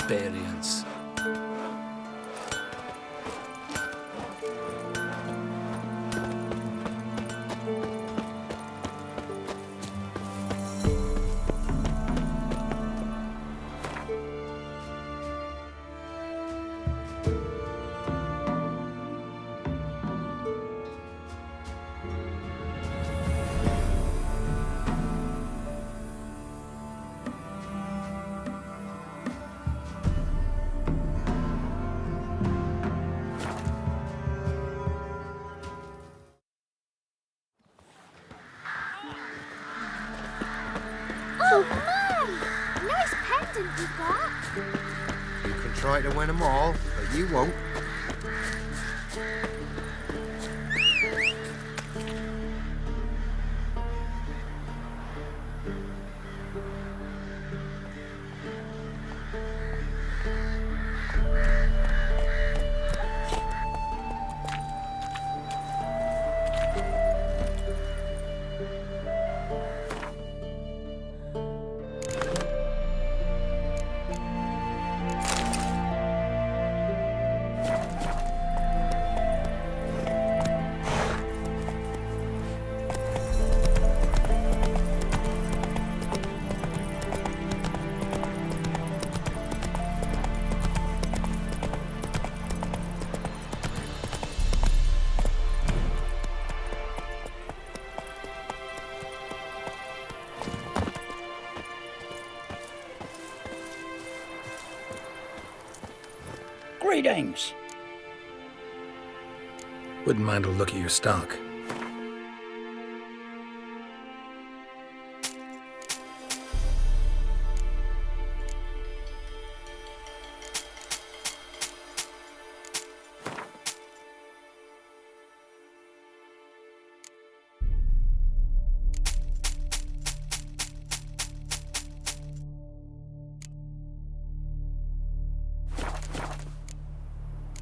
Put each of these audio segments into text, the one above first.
experience. Oh man! Nice pendant you got. You can try to win them all, but you won't. Greetings. Wouldn't mind a look at your stock.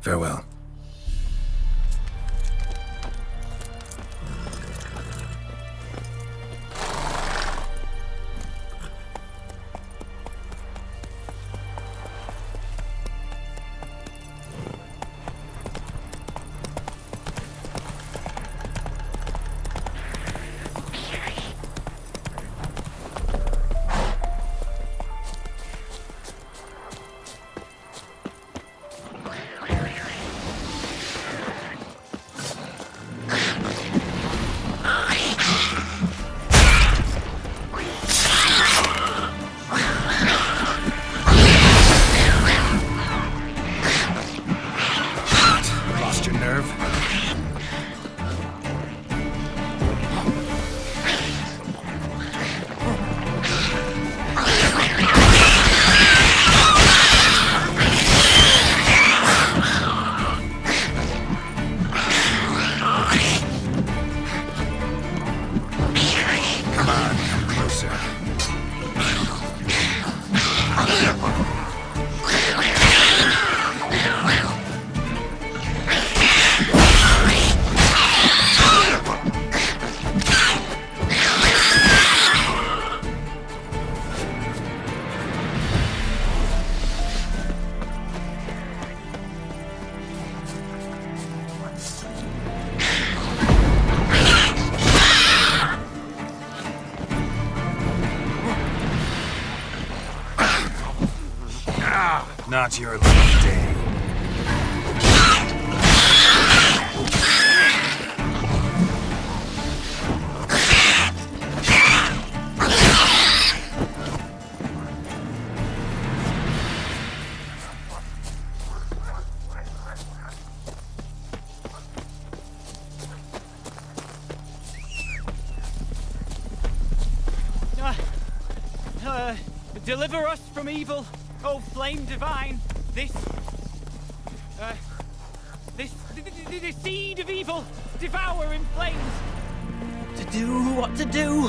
Farewell. Not your lucky day. Deliver us from evil, O flame divine. This seed of evil, devour in flames. To do what to do,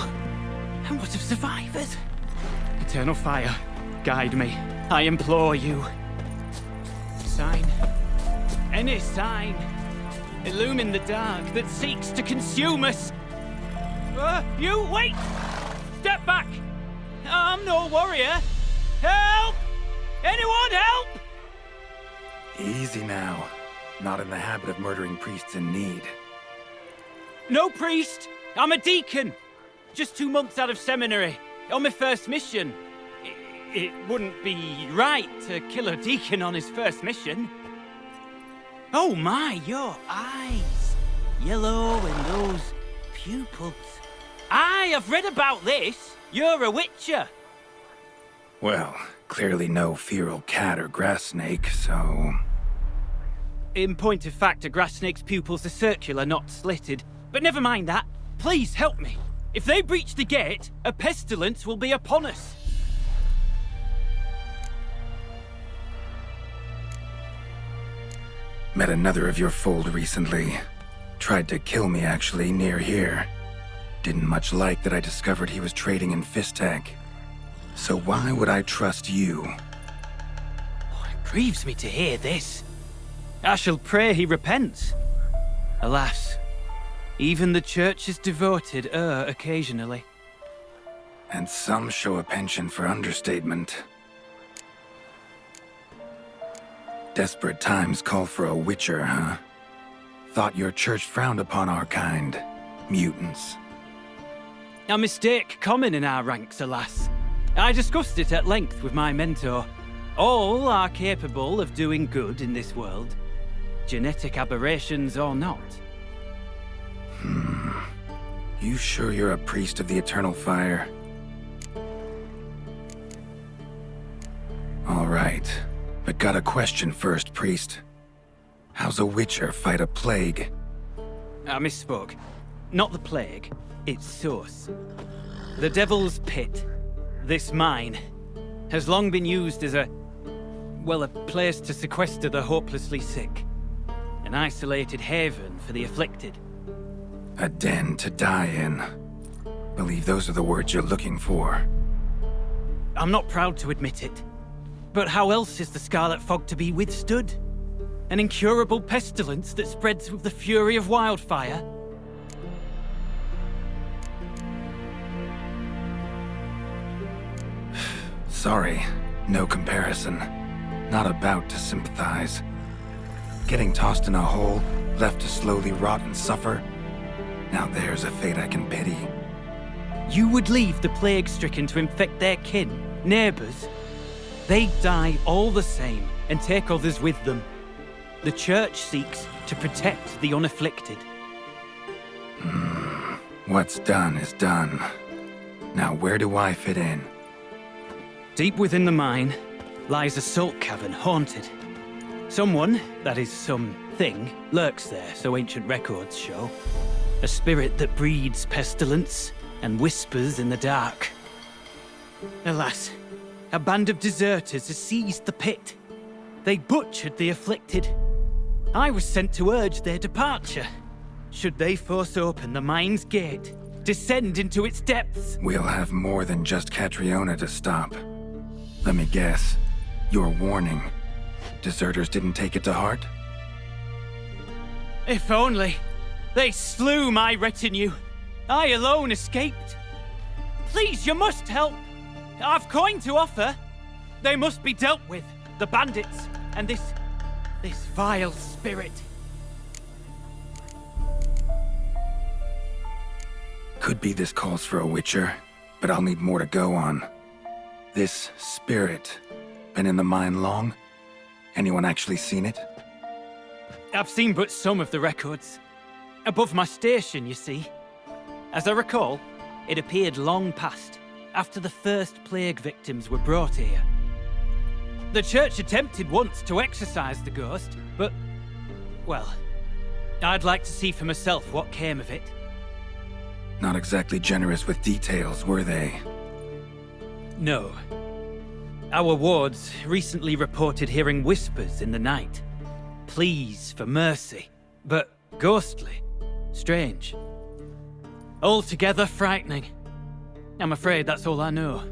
and what of survivors? Eternal fire, guide me, I implore you. Sign, any sign, illumine the dark that seeks to consume us. You wait! Step back! I'm no warrior. Help! Anyone help? Easy now. Not in the habit of murdering priests in need. No priest. I'm a deacon. Just 2 months out of seminary. On my first mission. It wouldn't be right to kill a deacon on his first mission. Oh my, your eyes. Yellow and those pupils. I've read about this. You're a witcher. Well, clearly no feral cat or grass snake, so... In point of fact, a grass snake's pupils are circular, not slitted. But never mind that. Please help me. If they breach the gate, a pestilence will be upon us. Met another of your fold recently. Tried to kill me, actually, near here. Didn't much like that I discovered he was trading in Fistech. So why would I trust you? Oh, it grieves me to hear this. I shall pray he repents. Alas, even the Church's devoted err occasionally. And some show a penchant for understatement. Desperate times call for a witcher, huh? Thought your church frowned upon our kind. Mutants. A mistake common in our ranks, alas. I discussed it at length with my mentor. All are capable of doing good in this world. Genetic aberrations or not. You sure you're a priest of the Eternal Fire? All right, but got a question first, priest. How's a witcher fight a plague? I misspoke. Not the plague, its source. The Devil's Pit, this mine, has long been used as a place to sequester the hopelessly sick. An isolated haven for the afflicted. A den to die in. Believe those are the words you're looking for. I'm not proud to admit it. But how else is the Scarlet Fog to be withstood? An incurable pestilence that spreads with the fury of wildfire? Sorry, no comparison. Not about to sympathize. Getting tossed in a hole, left to slowly rot and suffer? Now there's a fate I can pity. You would leave the plague-stricken to infect their kin, neighbors? They die all the same and take others with them. The Church seeks to protect the unafflicted. What's done is done. Now where do I fit in? Deep within the mine lies a salt cavern haunted. Someone, that is something, lurks there, so ancient records show. A spirit that breeds pestilence and whispers in the dark. Alas, a band of deserters has seized the pit. They butchered the afflicted. I was sent to urge their departure. Should they force open the mine's gate, descend into its depths? We'll have more than just Catriona to stop. Let me guess. Your warning. Deserters didn't take it to heart? If only. They slew my retinue. I alone escaped. Please, you must help. I've coin to offer. They must be dealt with. The bandits and this vile spirit. Could be this calls for a witcher, but I'll need more to go on. This spirit, been in the mine long? Anyone actually seen it? I've seen but some of the records. Above my station, you see. As I recall, it appeared long past, after the first plague victims were brought here. The Church attempted once to exorcise the ghost, but, well, I'd like to see for myself what came of it. Not exactly generous with details, were they? No. Our wards recently reported hearing whispers in the night. Pleas for mercy, but ghostly, strange. Altogether frightening. I'm afraid that's all I know.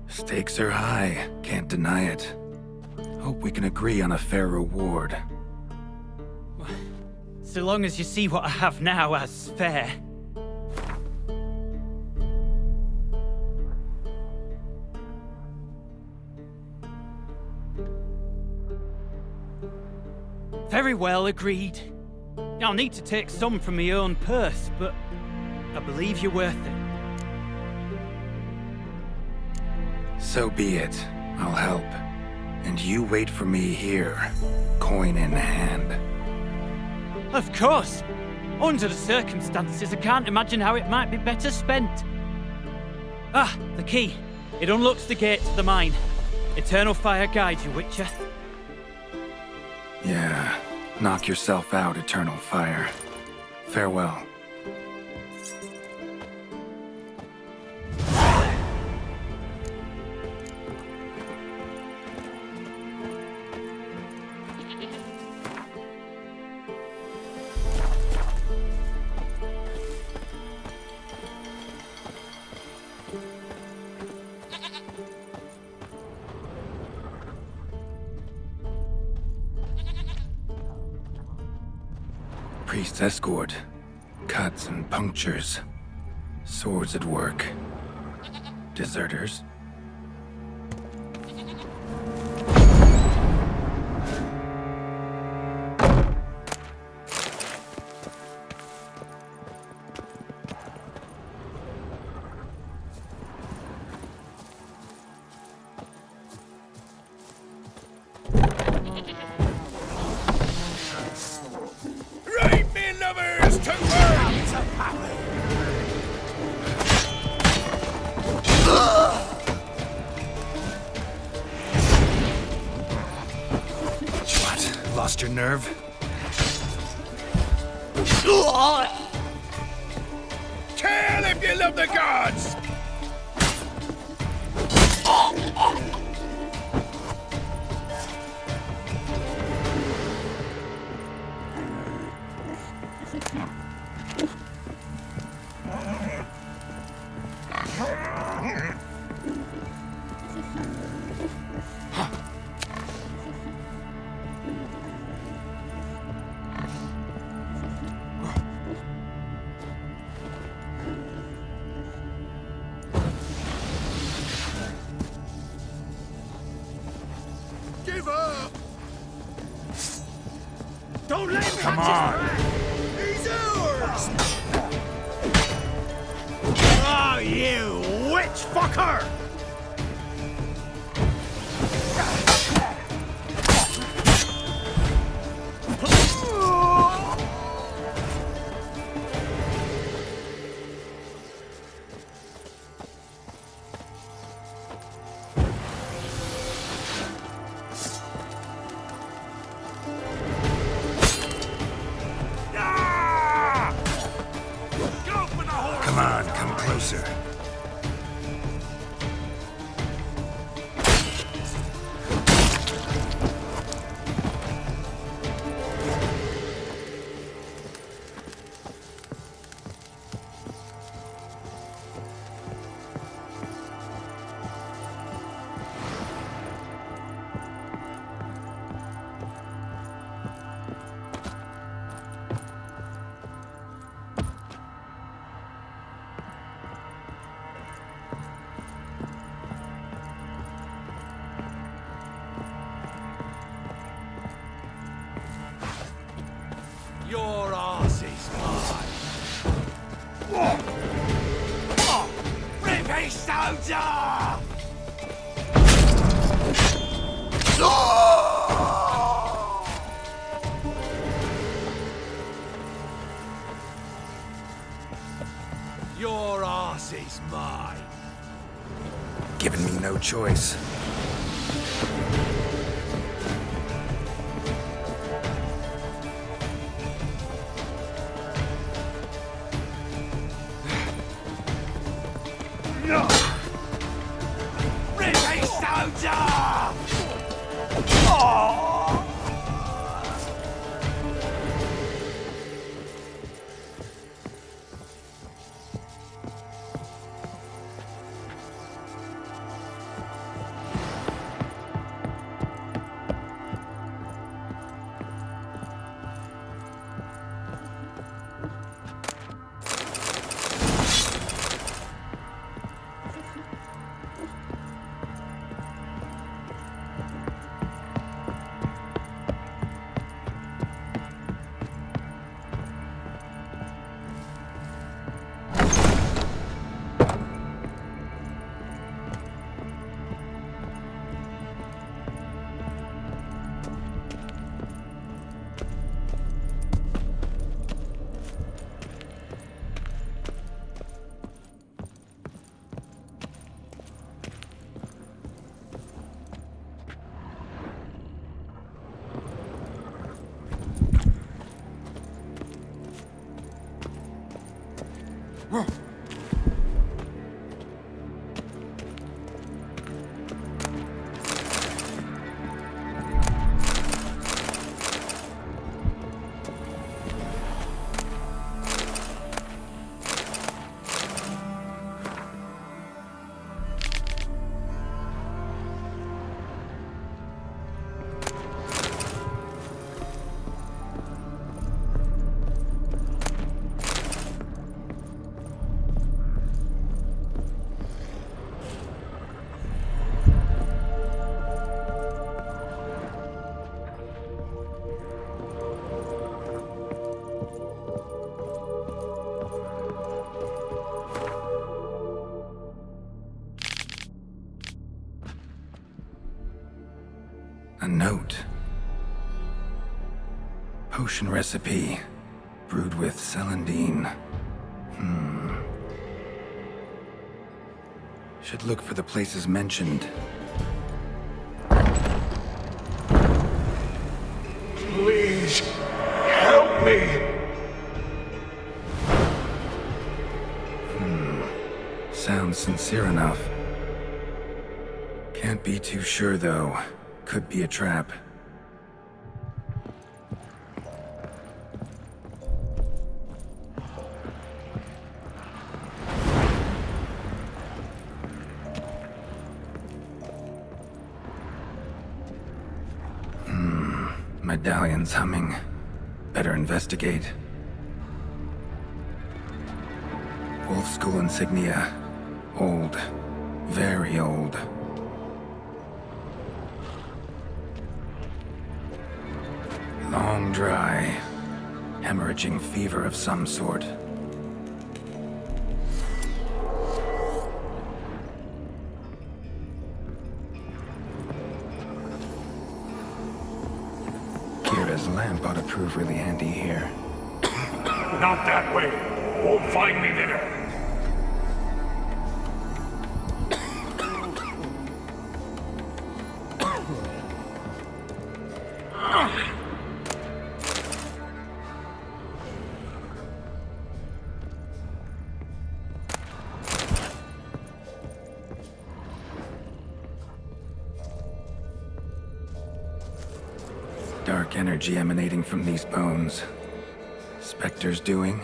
Stakes are high, can't deny it. Hope we can agree on a fair reward. So long as you see what I have now as fair. Very well, agreed. I'll need to take some from my own purse, but I believe you're worth it. So be it. I'll help. And you wait for me here, coin in hand. Of course! Under the circumstances, I can't imagine how it might be better spent. Ah, the key. It unlocks the gate to the mine. Eternal fire guide you, Witcher. Yeah, knock yourself out, Eternal Fire. Farewell. Priest's escort. Cuts and punctures. Swords at work. Deserters. Lost your nerve? Kill if you love the gods! Give up! Don't let him Come on! He's ours! Oh, you witch fucker! Come on, come closer. Your arse is mine. Rip his stones off! Your arse is mine. Giving me no choice. Rip his stones off! A note. Potion recipe. Brewed with celandine. Should look for the places mentioned. Please, help me! Sounds sincere enough. Can't be too sure, though. Could be a trap. Medallion's humming. Better investigate. Wolf School insignia. Old. Very old. Long dry. Hemorrhaging fever of some sort. Kira's lamp ought to prove really handy here. Not that way. Won't find me there. Dark energy emanating from these bones. Spectre's doing?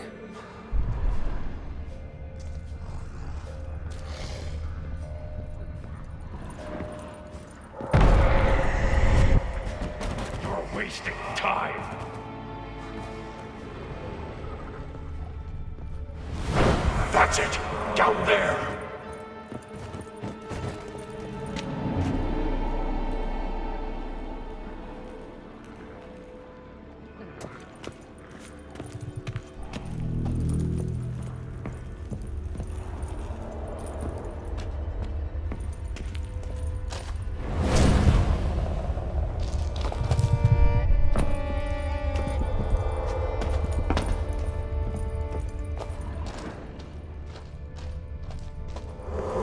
You're wasting time. That's it. Down there.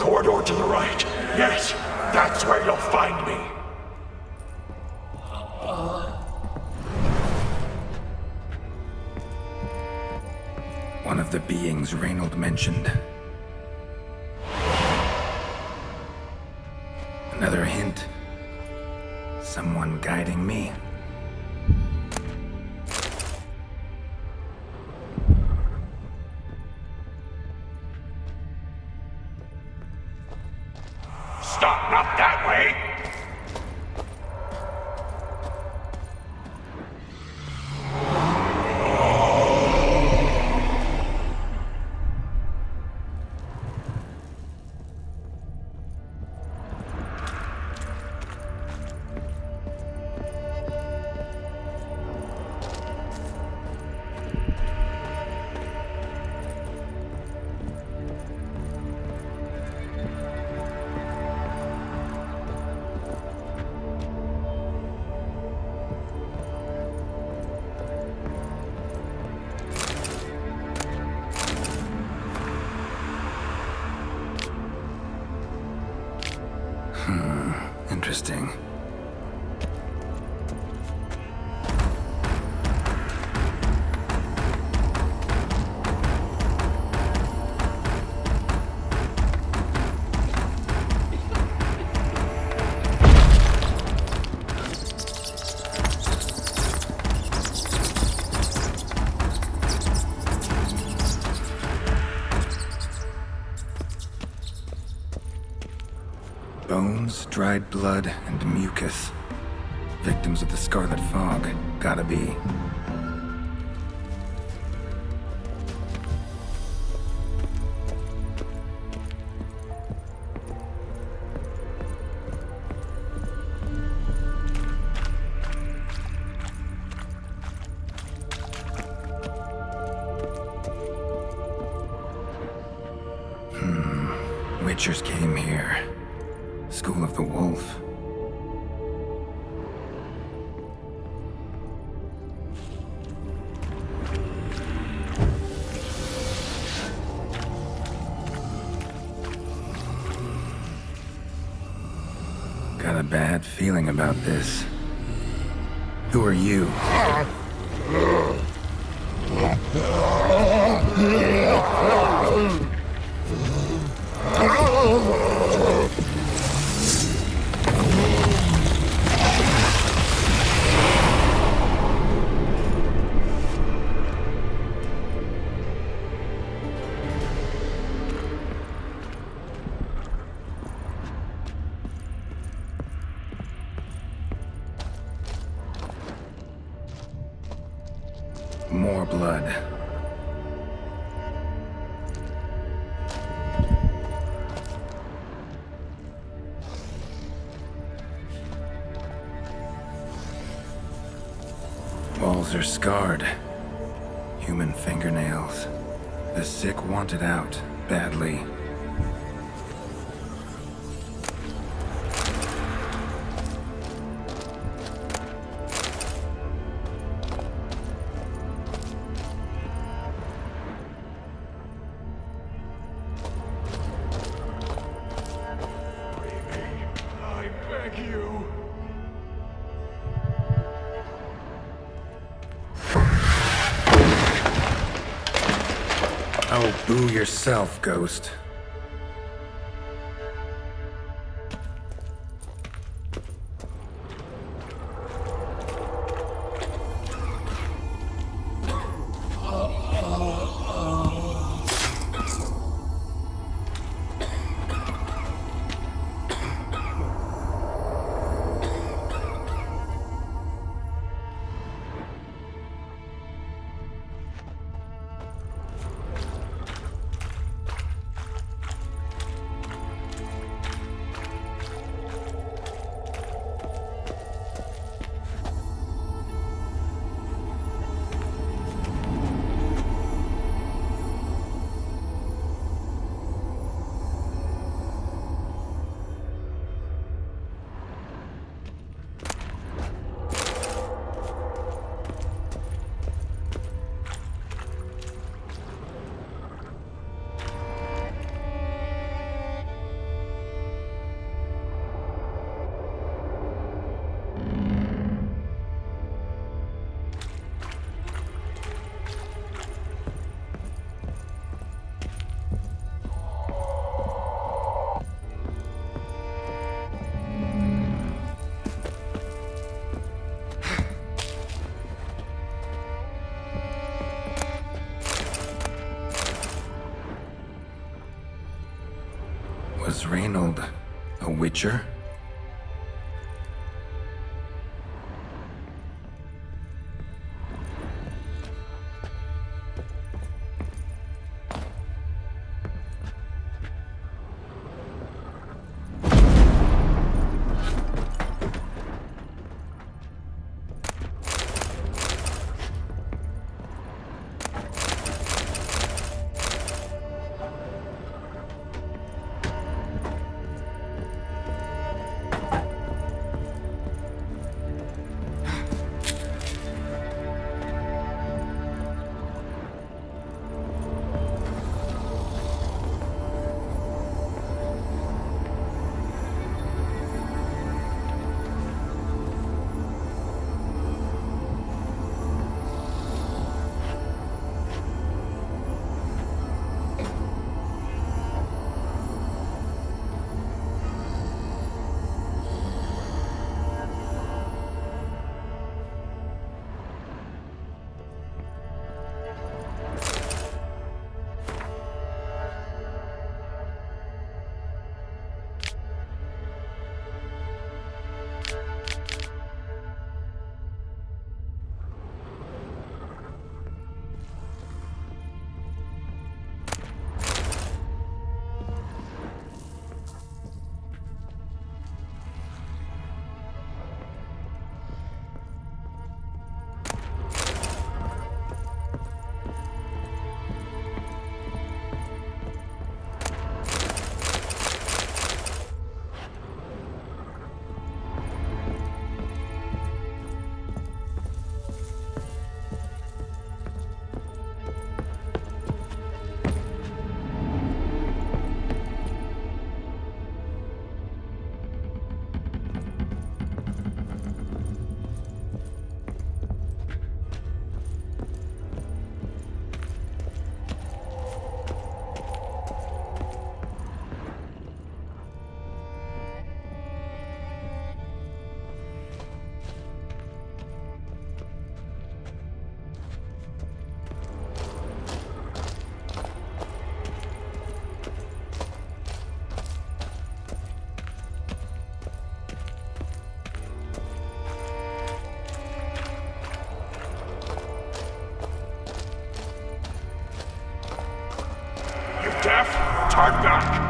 Corridor to the right. Yes, that's where you'll find me. One of the beings Reynold mentioned. Another hint. Someone guiding me. Stop, not that way. Interesting. Bones, dried blood, and mucus. Victims of the Scarlet Fog. Gotta be. Witchers came here. School of the Wolf. Got a bad feeling about this. Who are you? More blood. Walls are scarred. Human fingernails. The sick want it out, badly. I beg you. Oh, boo yourself, Ghost. Was Reynold a witcher? deaf? Turn back!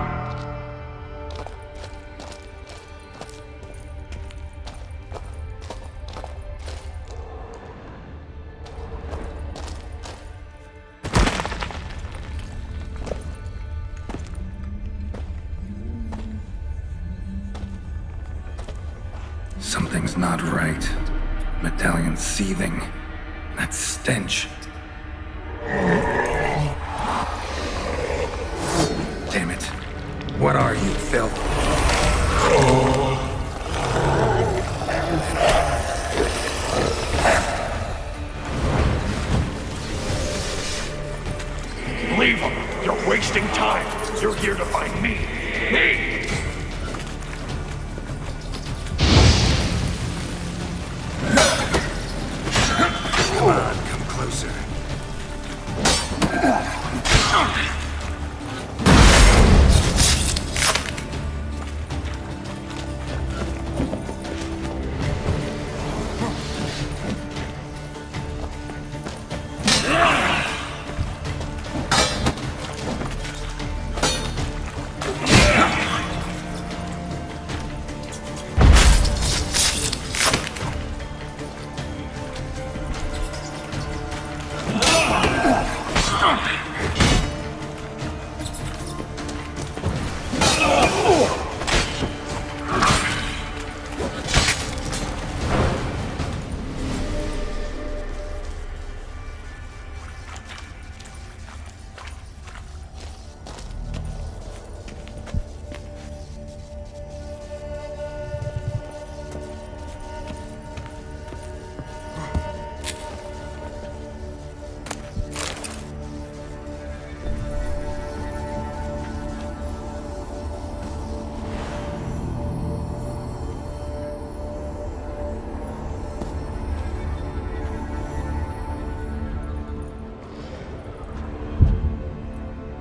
Something's not right. Medallion seething. That stench. Damn it. What are you, filth? Leave him! You're wasting time! You're here to find me! Me! Come on, come closer.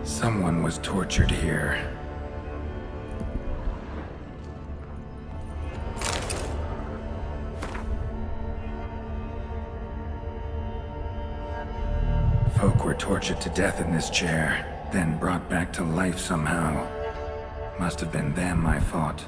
Someone was tortured here. Folk were tortured to death in this chair, then brought back to life somehow. Must have been them I fought.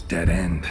Dead end.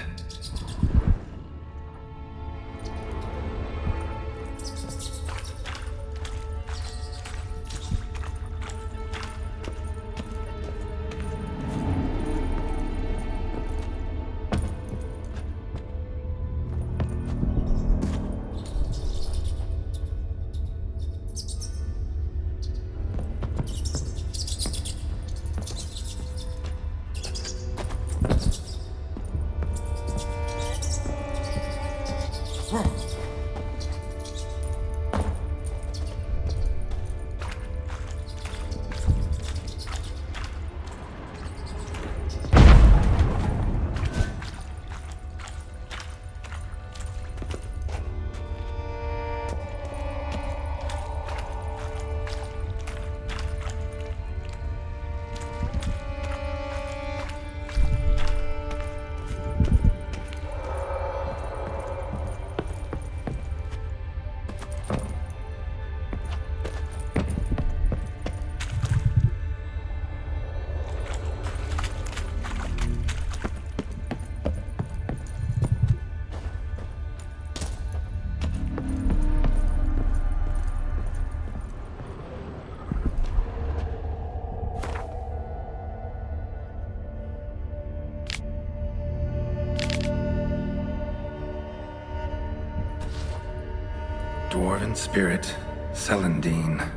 Dwarven spirit, Celandine.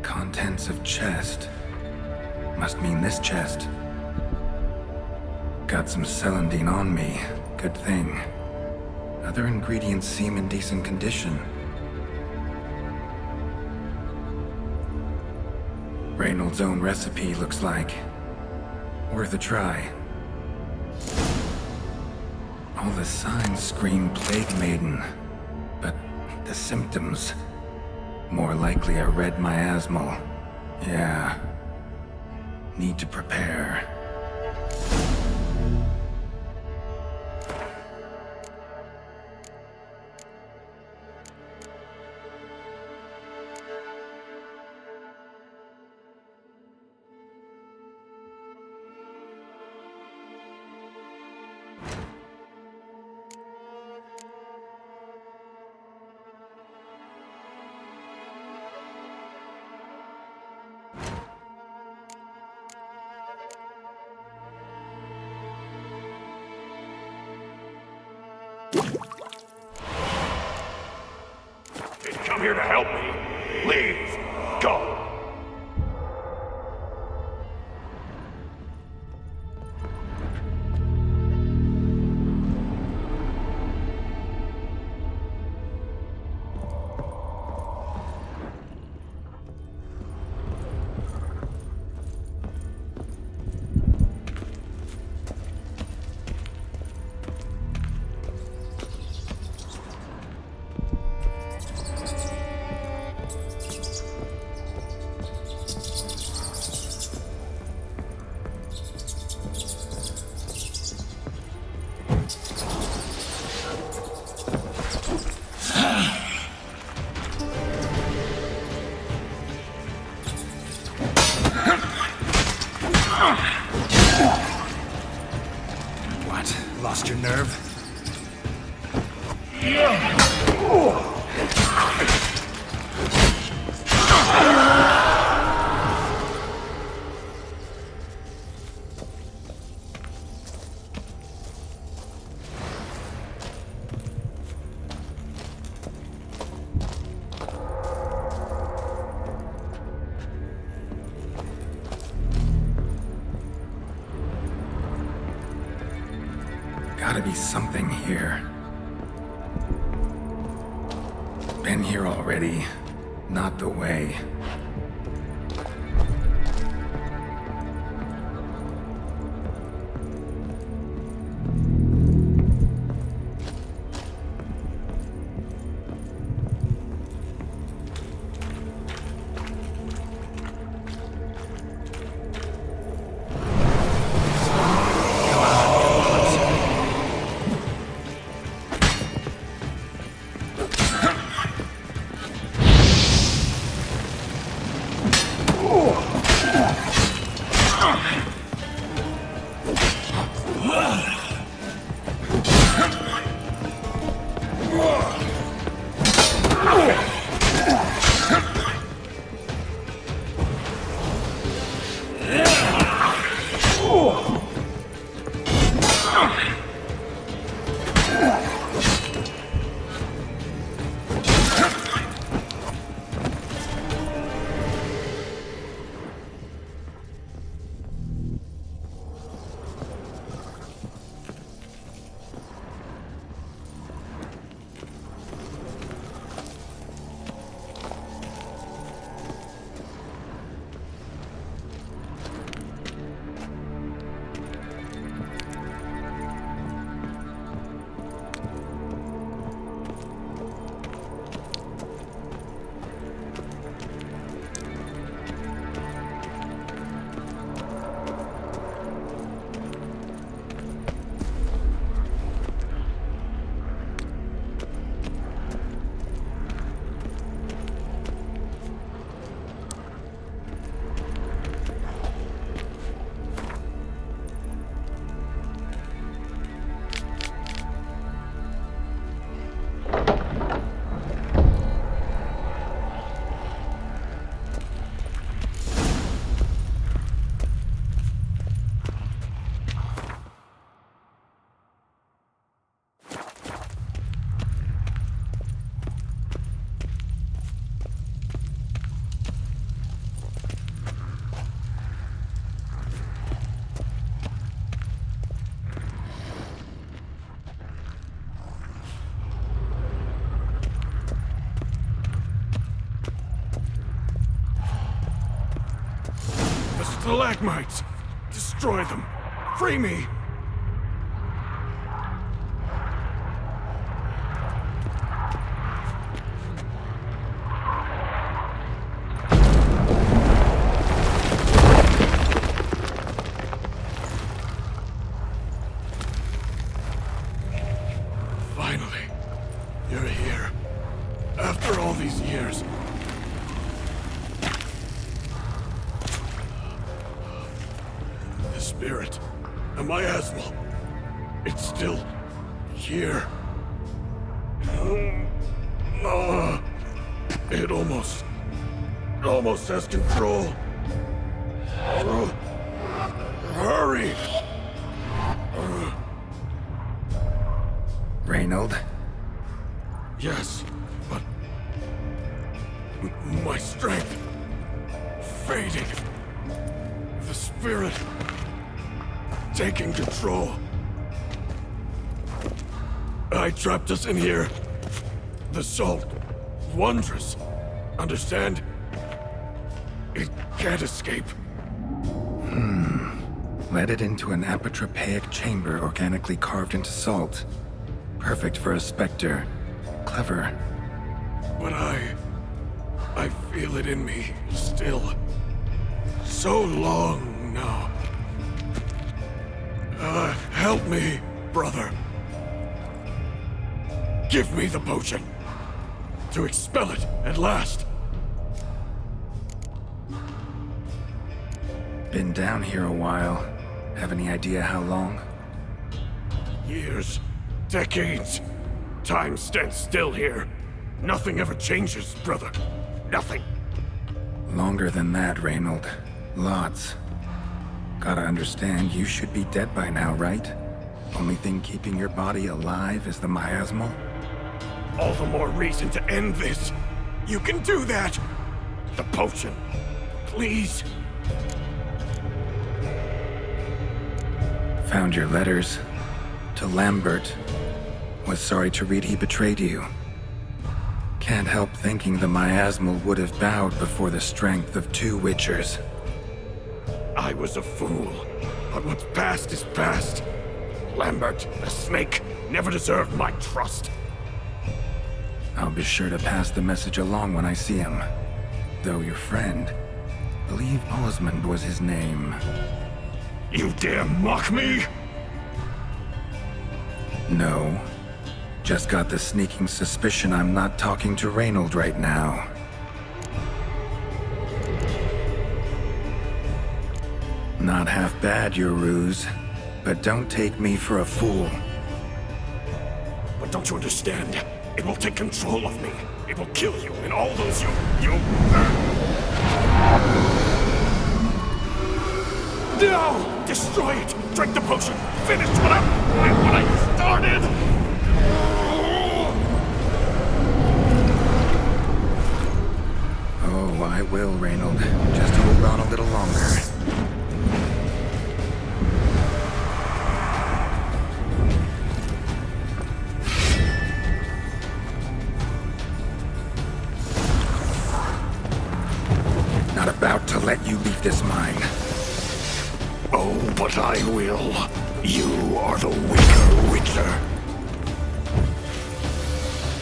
Contents of chest. Must mean this chest. Got some Celandine on me. Good thing. Other ingredients seem in decent condition. Reynolds' own recipe looks like. Worth a try. All the signs scream Plague Maiden, but the symptoms... more likely a red miasmal. Yeah. Need to prepare. Did you come here to help me? Leave. Go. What? Lost your nerve? Gotta be something here. Been here already. Not the way. Stalagmites! Destroy them! Free me! Finally, you're here. After all these years. The spirit, a miasmal, it's still here. It almost has control. Hurry! Reynold? Yes, but my strength fading. The spirit taking control. I trapped us in here. The salt, wondrous. Understand? It can't escape. Led it into an apotropaic chamber organically carved into salt. Perfect for a specter. Clever. But I feel it in me still. So long now. Help me, brother. Give me the potion. To expel it at last. Been down here a while. Have any idea how long? Years. Decades. Time stands still here. Nothing ever changes, brother. Nothing. Longer than that, Reynold. Lots. Gotta understand, you should be dead by now, right? Only thing keeping your body alive is the miasmal? All the more reason to end this. You can do that. The potion. Please. Found your letters. To Lambert. Was sorry to read he betrayed you. Can't help thinking the miasmal would have bowed before the strength of 2 Witchers. I was a fool. But what's past is past. Lambert, the snake, never deserved my trust. I'll be sure to pass the message along when I see him. Though your friend, believe Osmond was his name. You dare mock me? No. Just got the sneaking suspicion I'm not talking to Reynold right now. Not half bad, your ruse. But don't take me for a fool. But don't you understand? It will take control of me. It will kill you and all those you... No! Destroy it! Drink the potion! Finish what I started! Oh, I will, Reynold. Just hold on a little longer. Not about to let you leave this mine. Oh, but I will. You are the weaker Witcher.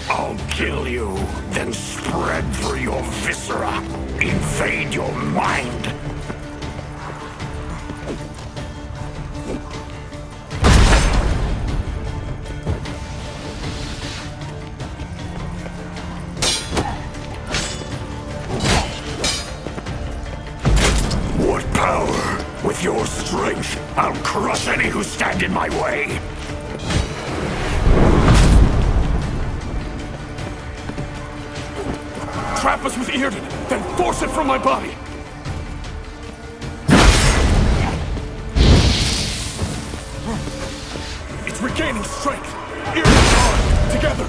I'll kill you, then spread through your viscera, invade your mind. What power? With your strength, I'll crush any who stand in my way. Trap us with Aard, then force it from my body! It's regaining strength! Aard and Aard, together!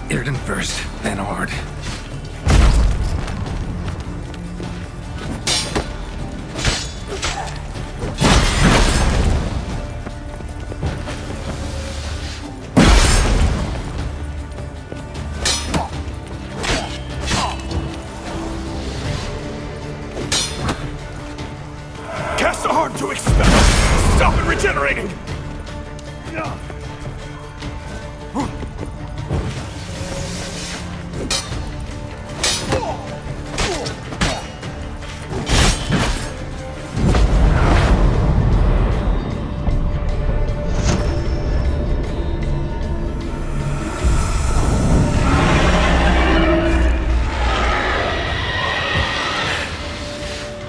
Aard first, then Aard. to expel! Stop it regenerating!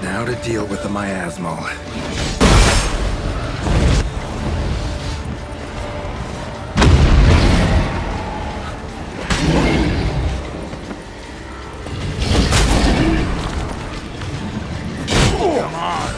Now to deal with the miasmal. Come on!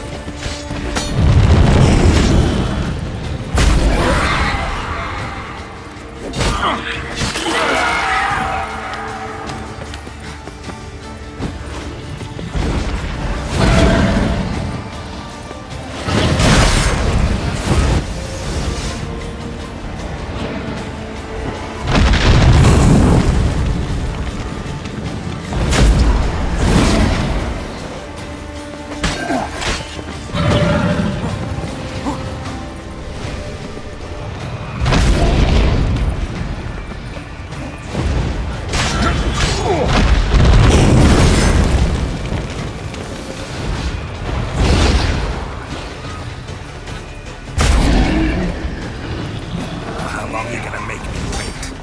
How long are you gonna make me wait?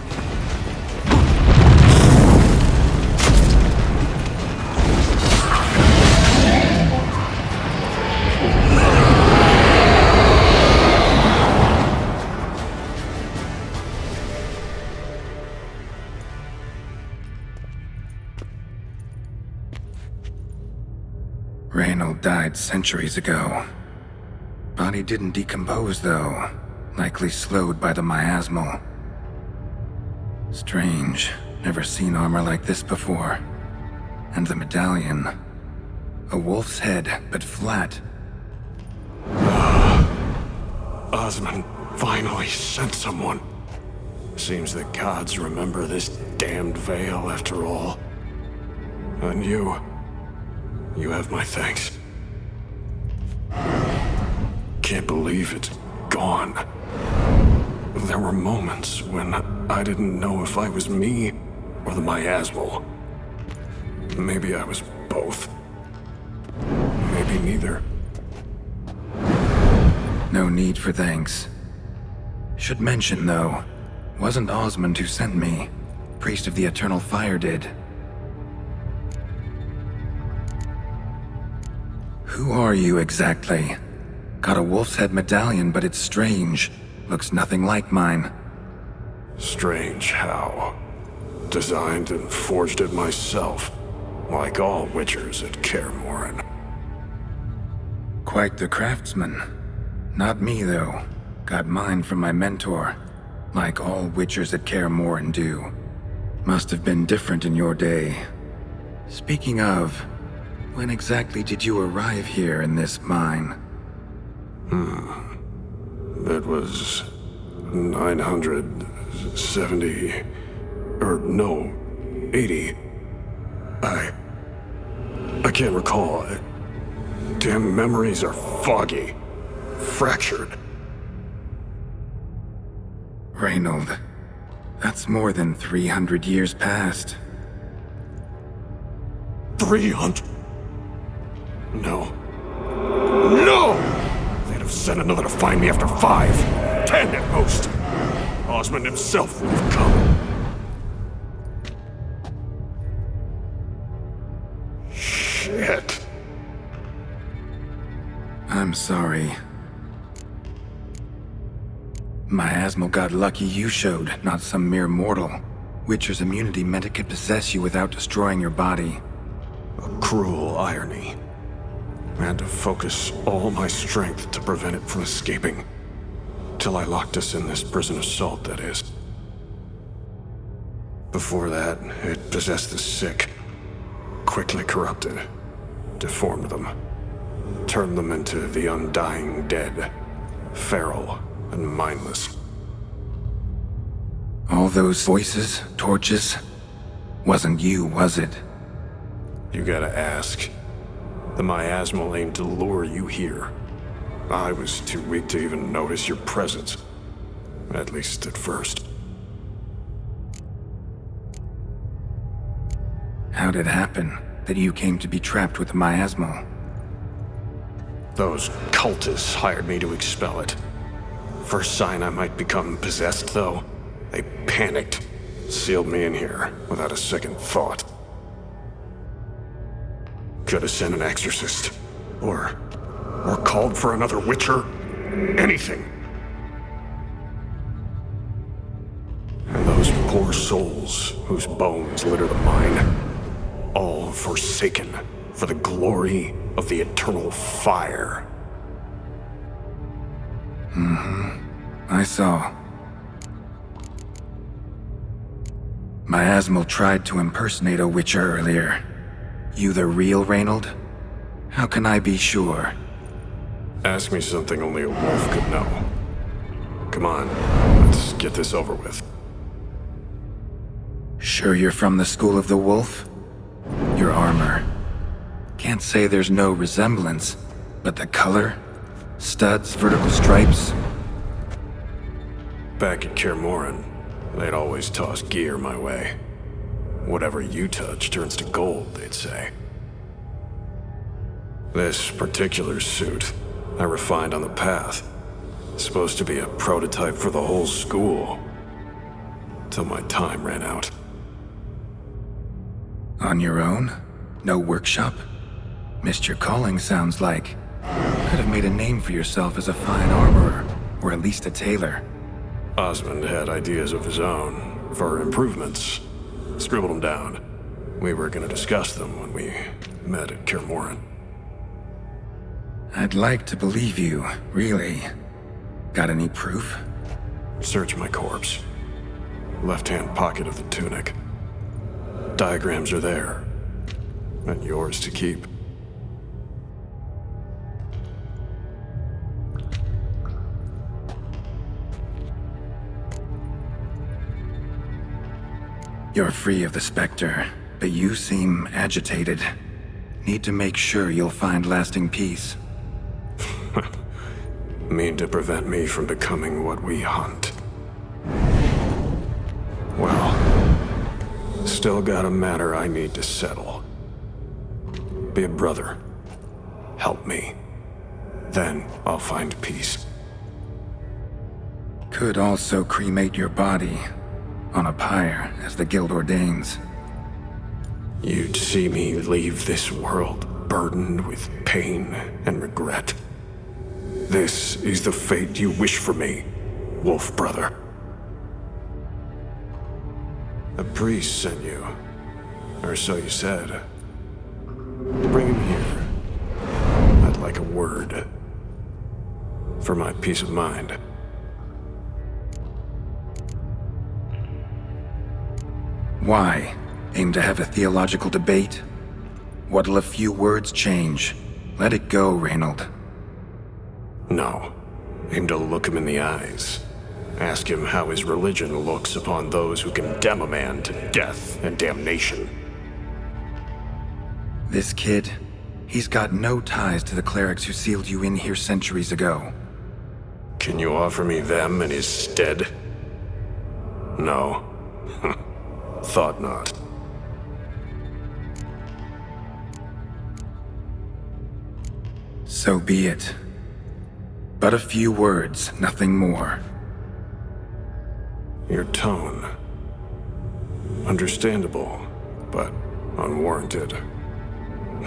Reynold died centuries ago. Body didn't decompose, though. Likely slowed by the miasmal. Strange. Never seen armor like this before. And the medallion. A wolf's head, but flat. Osmond finally sent someone. Seems the gods remember this damned veil after all. And you have my thanks. Can't believe it's gone. There were moments when I didn't know if I was me or the miasmal. Maybe I was both. Maybe neither. No need for thanks. Should mention, though, wasn't Osmond who sent me. Priest of the Eternal Fire did. Who are you exactly? Got a wolf's head medallion, but it's strange. Looks nothing like mine. Strange how. Designed and forged it myself, like all witchers at Kaer Morhen. Quite the craftsman. Not me, though. Got mine from my mentor. Like all witchers at Kaer Morhen do. Must have been different in your day. Speaking of, when exactly did you arrive here in this mine? It was 970... or no, 80. I can't recall. Damn memories are foggy. Fractured. Reynold, that's more than 300 years past. 300? No. No! They'd have sent another to find me after 5, 10 at most. Osmond himself would have come. Shit. I'm sorry. Miasmal got lucky you showed, not some mere mortal. Witcher's immunity meant it could possess you without destroying your body. A cruel irony. I had to focus all my strength to prevent it from escaping. Till I locked us in this prison of salt, that is. Before that, it possessed the sick. Quickly corrupted. Deformed them. Turned them into the undying dead. Feral and mindless. All those voices, torches, wasn't you, was it? You gotta ask. The miasmal aimed to lure you here. I was too weak to even notice your presence. At least at first. How'd it happen that you came to be trapped with the miasmal? Those cultists hired me to expel it. First sign I might become possessed, though, they panicked, sealed me in here without a second thought. Could have sent an exorcist, or called for another witcher, anything. And those poor souls whose bones litter the mine, all forsaken for the glory of the eternal fire. I saw. Miasmal tried to impersonate a witcher earlier. You the real Reynold? How can I be sure? Ask me something only a wolf could know. Come on, let's get this over with. Sure you're from the school of the wolf? Your armor. Can't say there's no resemblance, but the color? Studs, vertical stripes? Back at Kermoran, they'd always toss gear my way. Whatever you touch turns to gold, they'd say. This particular suit, I refined on the path. Supposed to be a prototype for the whole school. Till my time ran out. On your own? No workshop? Missed your calling, sounds like. Could have made a name for yourself as a fine armorer, or at least a tailor. Osmond had ideas of his own, for improvements. Scribbled them down. We were gonna discuss them when we met at Kermoran. I'd like to believe you, really. Got any proof? Search my corpse. Left-hand pocket of the tunic. Diagrams are there. And yours to keep. You're free of the Spectre, but you seem agitated. Need to make sure you'll find lasting peace. Mean to prevent me from becoming what we hunt. Well, still got a matter I need to settle. Be a brother. Help me. Then I'll find peace. Could also cremate your body on a pyre, as the guild ordains. You'd see me leave this world burdened with pain and regret. This is the fate you wish for me, Wolf Brother. A priest sent you, or so you said. Bring him here. I'd like a word. For my peace of mind. Why? Aim to have a theological debate? What'll a few words change? Let it go, Reynold. No. Aim to look him in the eyes. Ask him how his religion looks upon those who condemn a man to death and damnation. This kid, he's got no ties to the clerics who sealed you in here centuries ago. Can you offer me them in his stead? No. Thought not. So be it. But a few words, nothing more. Your tone. Understandable, but unwarranted.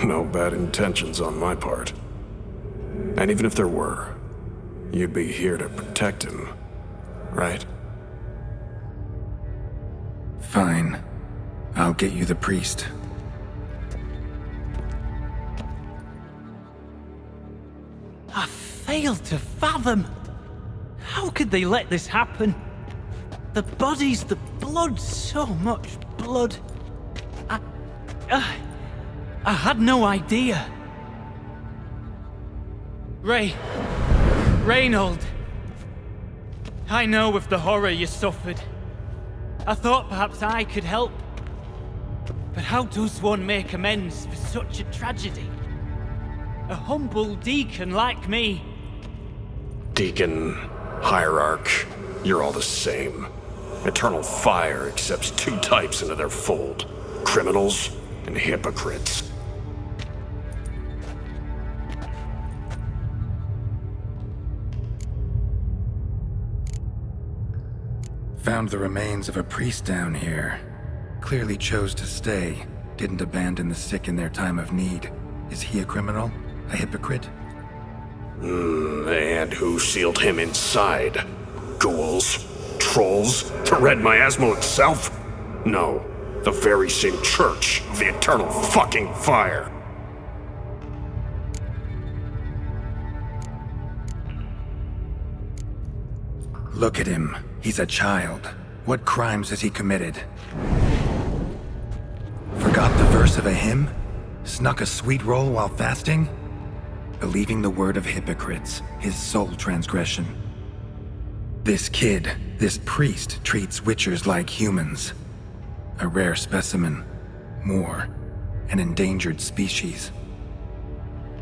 No bad intentions on my part. And even if there were, you'd be here to protect him, right? Fine. I'll get you the priest. I failed to fathom. How could they let this happen? The bodies, the blood, so much blood. I had no idea. Reynold. I know of the horror you suffered. I thought perhaps I could help. But how does one make amends for such a tragedy? A humble deacon like me, deacon, hierarch, you're all the same. Eternal Fire accepts two types into their fold: criminals and hypocrites. Found the remains of a priest down here. Clearly chose to stay. Didn't abandon the sick in their time of need. Is he a criminal? A hypocrite? And who sealed him inside? Ghouls? Trolls? The Red Miasmal itself? No, the very same Church of the Eternal fucking Fire. Look at him. He's a child. What crimes has he committed? Forgot the verse of a hymn? Snuck a sweet roll while fasting? Believing the word of hypocrites, his sole transgression. This kid, this priest, treats witchers like humans. A rare specimen. More. An endangered species.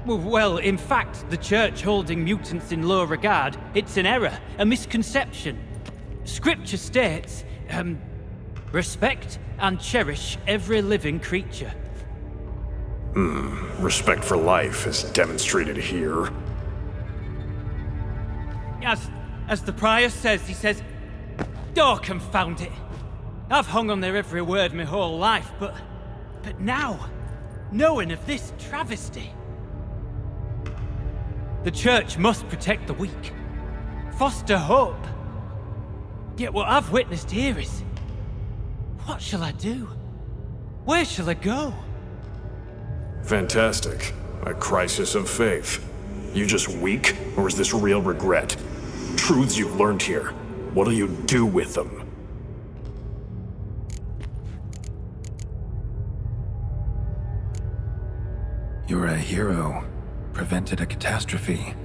Well, in fact, the Church holding mutants in low regard, it's an error, a misconception. Scripture states, respect and cherish every living creature. Respect for life is demonstrated here. As the prior says, he says, "Oh, confound it. I've hung on their every word my whole life, but now, knowing of this travesty, the Church must protect the weak, foster hope. Yet what I've witnessed here is, what shall I do? Where shall I go?" Fantastic. A crisis of faith. You just weak, or is this real regret? Truths you've learned here. What'll you do with them? You're a hero. Prevented a catastrophe.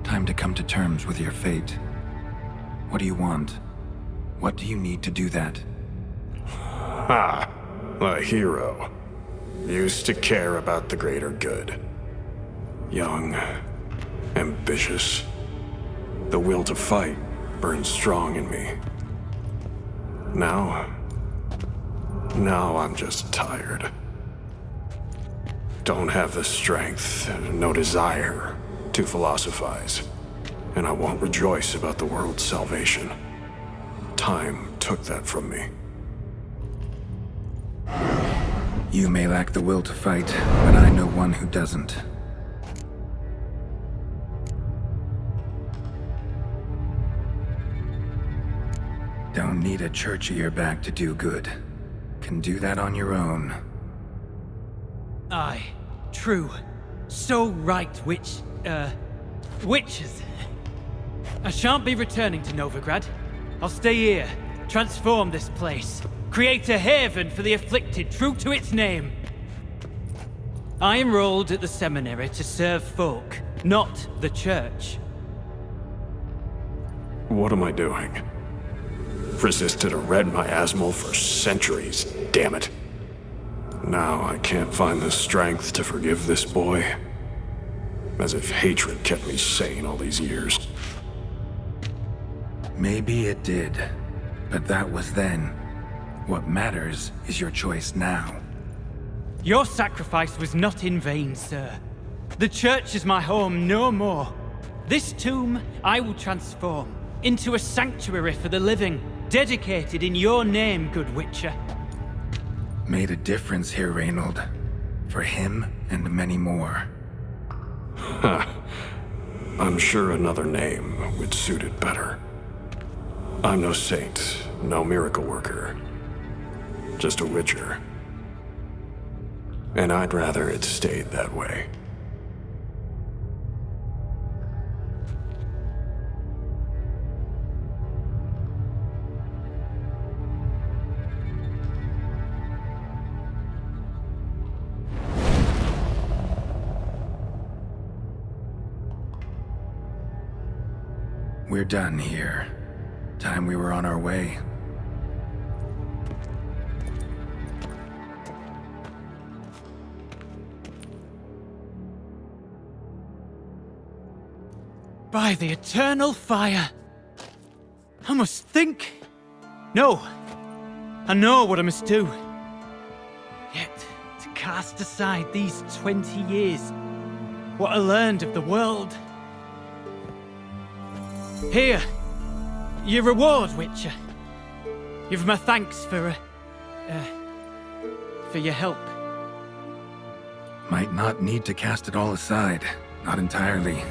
Time to come to terms with your fate. What do you want? What do you need to do that? Ha! A hero. Used to care about the greater good. Young. Ambitious. The will to fight burns strong in me. Now I'm just tired. Don't have the strength, no desire to philosophize. And I won't rejoice about the world's salvation. Time took that from me. You may lack the will to fight, but I know one who doesn't. Don't need a church at your back to do good. Can do that on your own. Aye, true. So right, witches. I shan't be returning to Novigrad. I'll stay here, transform this place, create a haven for the afflicted, true to its name. I enrolled at the seminary to serve folk, not the Church. What am I doing? Resisted a Red Miasmal for centuries, damn it. Now I can't find the strength to forgive this boy. As if hatred kept me sane all these years. Maybe it did, but that was then. What matters is your choice now. Your sacrifice was not in vain, sir. The Church is my home no more. This tomb I will transform into a sanctuary for the living, dedicated in your name, good Witcher. Made a difference here, Reynold. For him and many more. I'm sure another name would suit it better. I'm no saint, no miracle worker. Just a Witcher. And I'd rather it stayed that way. We're done here. Time we were on our way. By the eternal fire. I must think. No. I know what I must do. Yet, to cast aside these 20 years, what I learned of the world. Here, your reward, Witcher. You've my thanks for your help. Might not need to cast it all aside. Not entirely.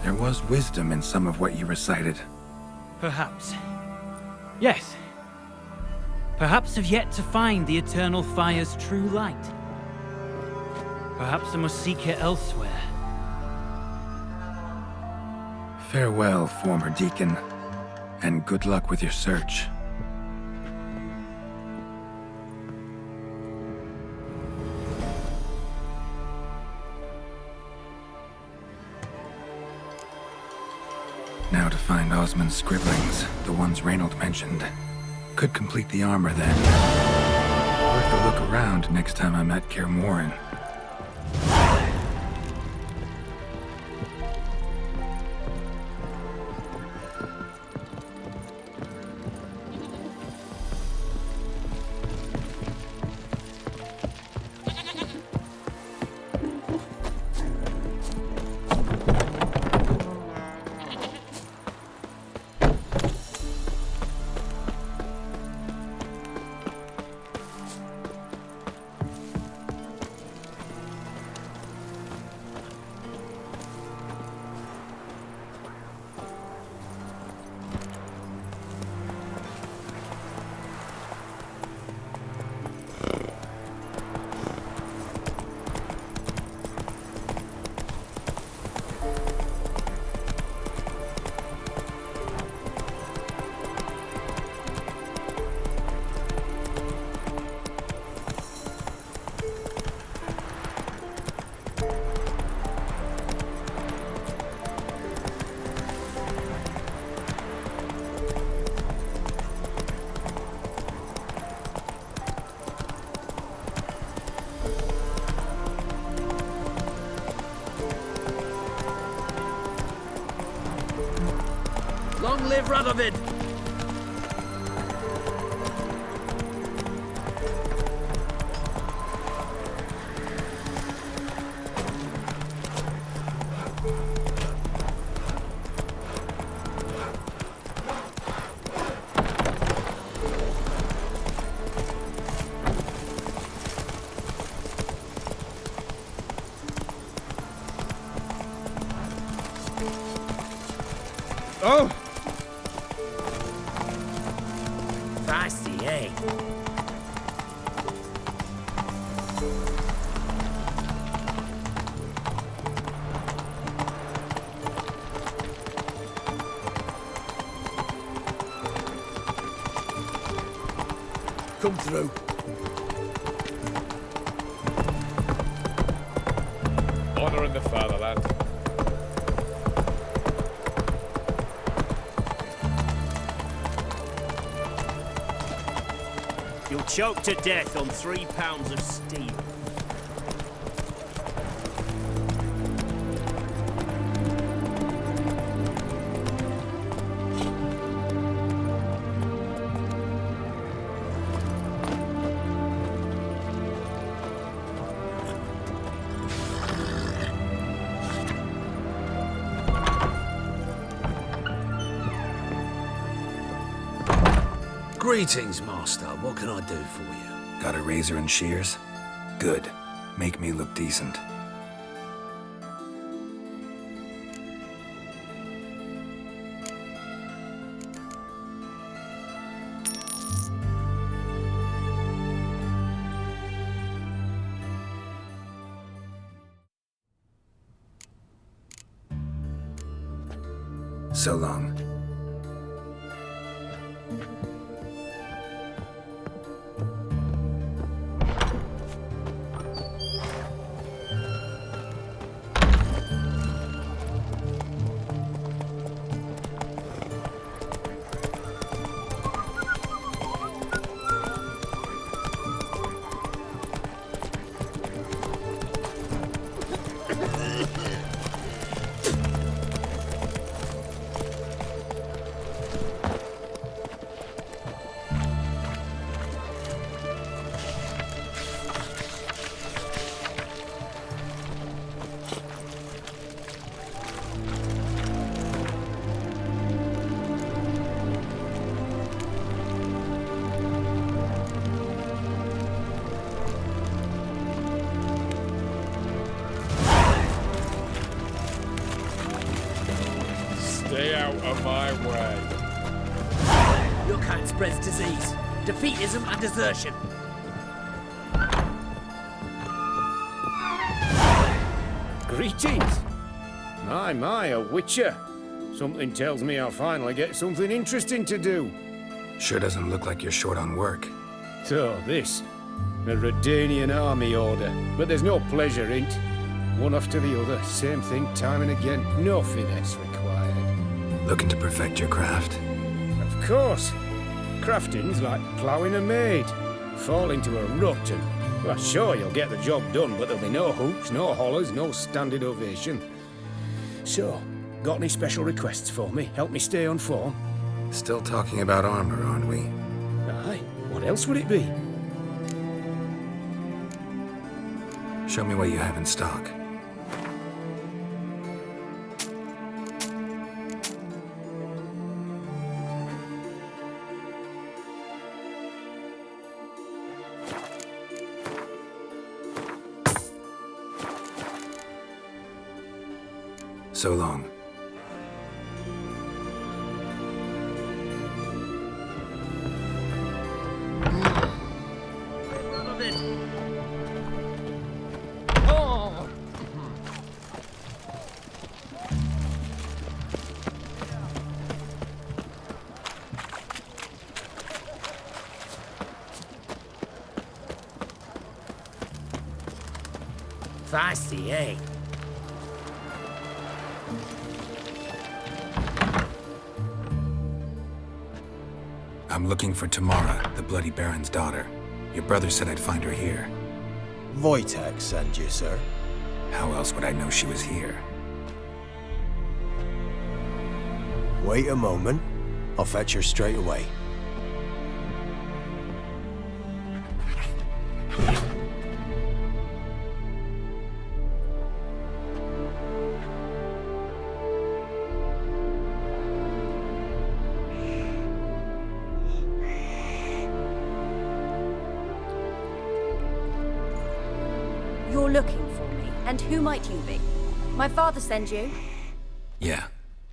There was wisdom in some of what you recited. Perhaps. Yes. Perhaps I've yet to find the eternal fire's true light. Perhaps I must seek it elsewhere. Farewell, former deacon, and good luck with your search. Now to find Osmond's scribblings, the ones Reynold mentioned. Could complete the armor then. Worth a look around next time I'm at Kaer Morhen. Long live Radovid! Oh! Feisty, eh? Come through. Honor in the fatherland. You'll choke to death on 3 pounds of steel. Greetings, Master. What can I do for you? Got a razor and shears? Good. Make me look decent. So long. out of my way. Your kind spreads disease, defeatism and desertion. Greetings. My, a witcher. Something tells me I'll finally get something interesting to do. Sure doesn't look like you're short on work. So, this. A Redanian army order. But there's no pleasure in't. One after the other, same thing time and again. No finesse required. Looking to perfect your craft? Of course. Crafting's like ploughing a maid. Fall into a rut and... Well, sure, you'll get the job done, but there'll be no hoops, no hollers, no standing ovation. So, got any special requests for me? Help me stay on form? Still talking about armor, aren't we? Aye. What else would it be? Show me what you have in stock. So long. Feisty, eh? I'm looking for Tamara, the Bloody Baron's daughter. Your brother said I'd find her here. Wojtek sent you, sir. How else would I know she was here? Wait a moment. I'll fetch her straight away. You're looking for me, and who might you be? My father sent you? Yeah,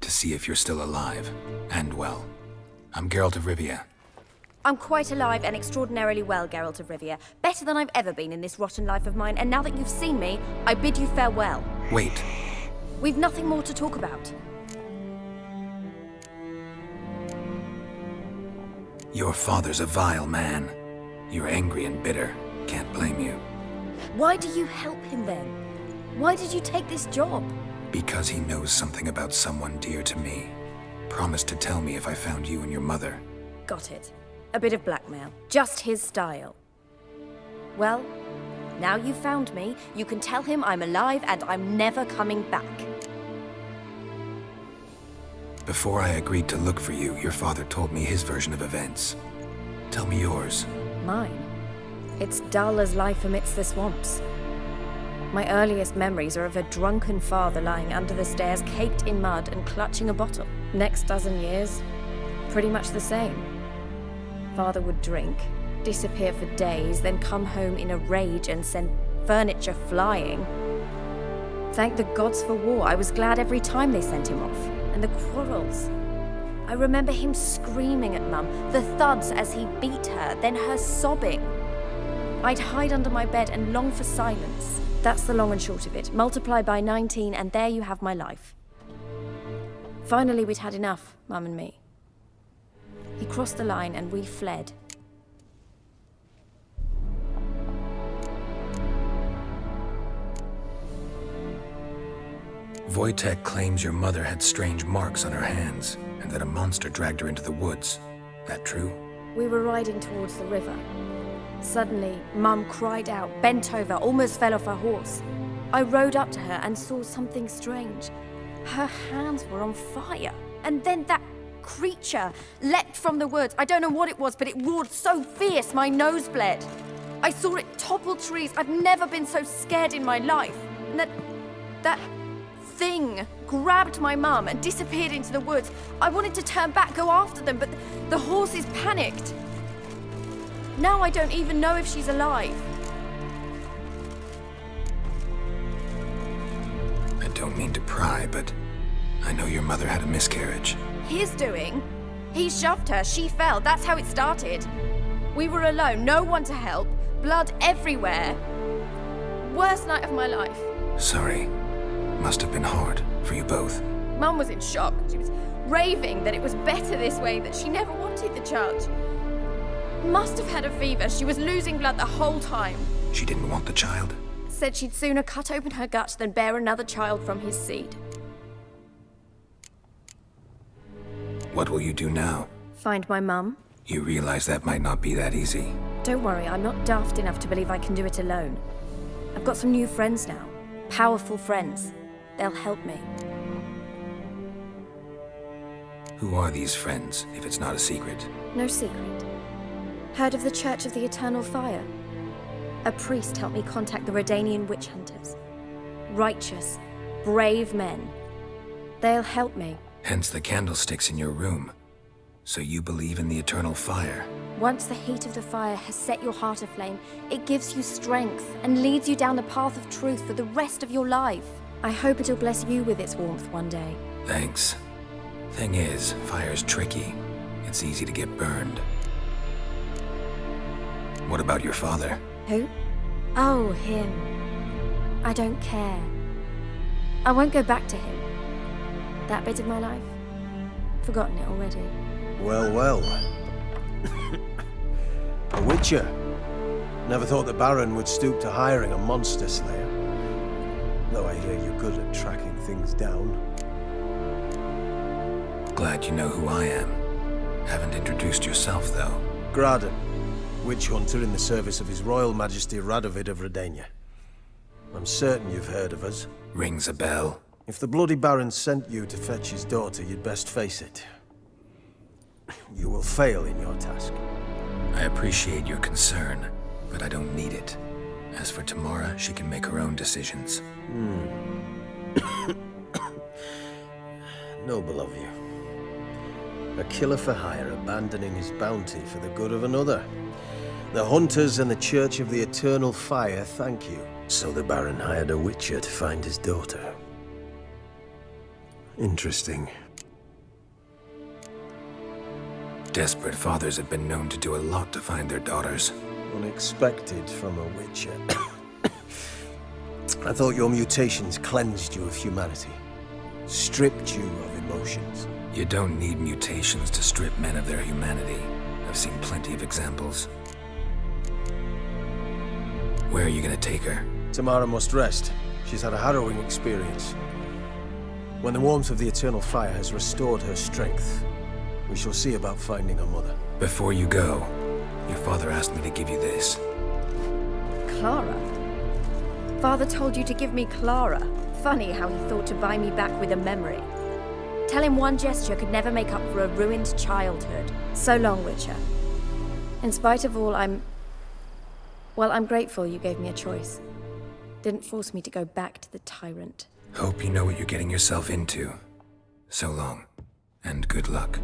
to see if you're still alive. And well. I'm Geralt of Rivia. I'm quite alive and extraordinarily well, Geralt of Rivia. Better than I've ever been in this rotten life of mine, and now that you've seen me, I bid you farewell. Wait. We've nothing more to talk about. Your father's a vile man. You're angry and bitter. Can't blame you. Why do you help him then? Why did you take this job? Because he knows something about someone dear to me. Promised to tell me if I found you and your mother. Got it. A bit of blackmail. Just his style. Well, now you've found me, you can tell him I'm alive and I'm never coming back. Before I agreed to look for you, your father told me his version of events. Tell me yours. Mine? It's dull as life amidst the swamps. My earliest memories are of a drunken father lying under the stairs, caked in mud and clutching a bottle. Next dozen years, pretty much the same. Father would drink, disappear for days, then come home in a rage and send furniture flying. Thank the gods for war. I was glad every time they sent him off. And the quarrels. I remember him screaming at Mum, the thuds as he beat her, then her sobbing. I'd hide under my bed and long for silence. That's the long and short of it. Multiply by 19 and there you have my life. Finally, we'd had enough, Mum and me. He crossed the line and we fled. Wojtek claims your mother had strange marks on her hands, and that a monster dragged her into the woods. That true? We were riding towards the river. Suddenly, Mum cried out, bent over, almost fell off her horse. I rode up to her and saw something strange. Her hands were on fire. And then that creature leapt from the woods. I don't know what it was, but it roared so fierce my nose bled. I saw it topple trees. I've never been so scared in my life. And that thing grabbed my mum and disappeared into the woods. I wanted to turn back, go after them, but the horses panicked. Now I don't even know if she's alive. I don't mean to pry, but I know your mother had a miscarriage. His doing? He shoved her, she fell, that's how it started. We were alone, no one to help, blood everywhere. Worst night of my life. Sorry. Must have been hard for you both. Mum was in shock. She was raving that it was better this way, that she never wanted the child. Must have had a fever. She was losing blood the whole time. She didn't want the child? Said she'd sooner cut open her gut than bear another child from his seed. What will you do now? Find my mum. You realize that might not be that easy. Don't worry, I'm not daft enough to believe I can do it alone. I've got some new friends now. Powerful friends. They'll help me. Who are these friends, if it's not a secret? No secret. Heard of the Church of the Eternal Fire? A priest helped me contact the Redanian witch hunters. Righteous, brave men. They'll help me. Hence the candlesticks in your room. So you believe in the eternal fire? Once the heat of the fire has set your heart aflame, it gives you strength and leads you down the path of truth for the rest of your life. I hope it'll bless you with its warmth one day. Thanks. Thing is, fire's tricky. It's easy to get burned. What about your father? Who? Oh, him. I don't care. I won't go back to him. That bit of my life? Forgotten it already. Well, well. A witcher. Never thought the Baron would stoop to hiring a monster slayer. Though I hear you're good at tracking things down. Glad you know who I am. Haven't introduced yourself, though. Graden, witch hunter in the service of His Royal Majesty Radovid of Redania. I'm certain you've heard of us. Rings a bell. If the bloody Baron sent you to fetch his daughter, you'd best face it. You will fail in your task. I appreciate your concern, but I don't need it. As for Tamara, she can make her own decisions. Noble of you. A killer for hire abandoning his bounty for the good of another. The hunters and the Church of the Eternal Fire thank you. So the Baron hired a witcher to find his daughter. Interesting. Desperate fathers have been known to do a lot to find their daughters. Unexpected from a witcher. I thought your mutations cleansed you of humanity. Stripped you of emotions. You don't need mutations to strip men of their humanity. I've seen plenty of examples. Where are you gonna take her? Tamara must rest. She's had a harrowing experience. When the warmth of the Eternal Fire has restored her strength, we shall see about finding her mother. Before you go, your father asked me to give you this. Clara? Father told you to give me Clara. Funny how he thought to buy me back with a memory. Tell him one gesture could never make up for a ruined childhood. So long, Witcher. In spite of all, I'm grateful you gave me a choice. Didn't force me to go back to the tyrant. Hope you know what you're getting yourself into. So long, and good luck.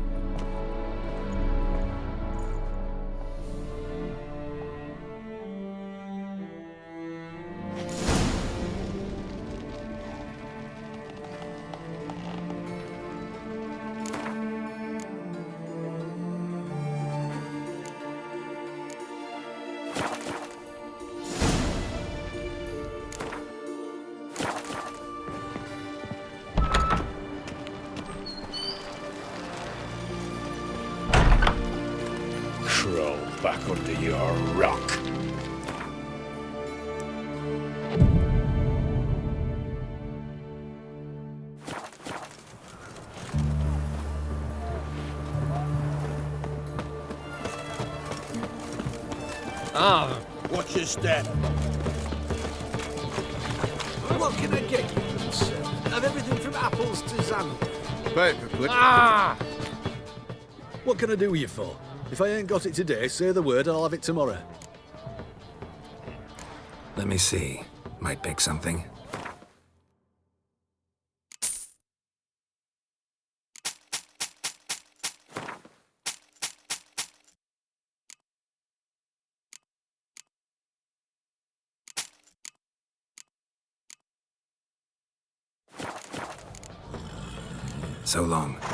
Crawl back under your rock. Watch your step. What can I get you, sir? Have everything from apples to xanthan. Paperclip. What can I do you for? If I ain't got it today, say the word and I'll have it tomorrow. Let me see. Might make something. so long.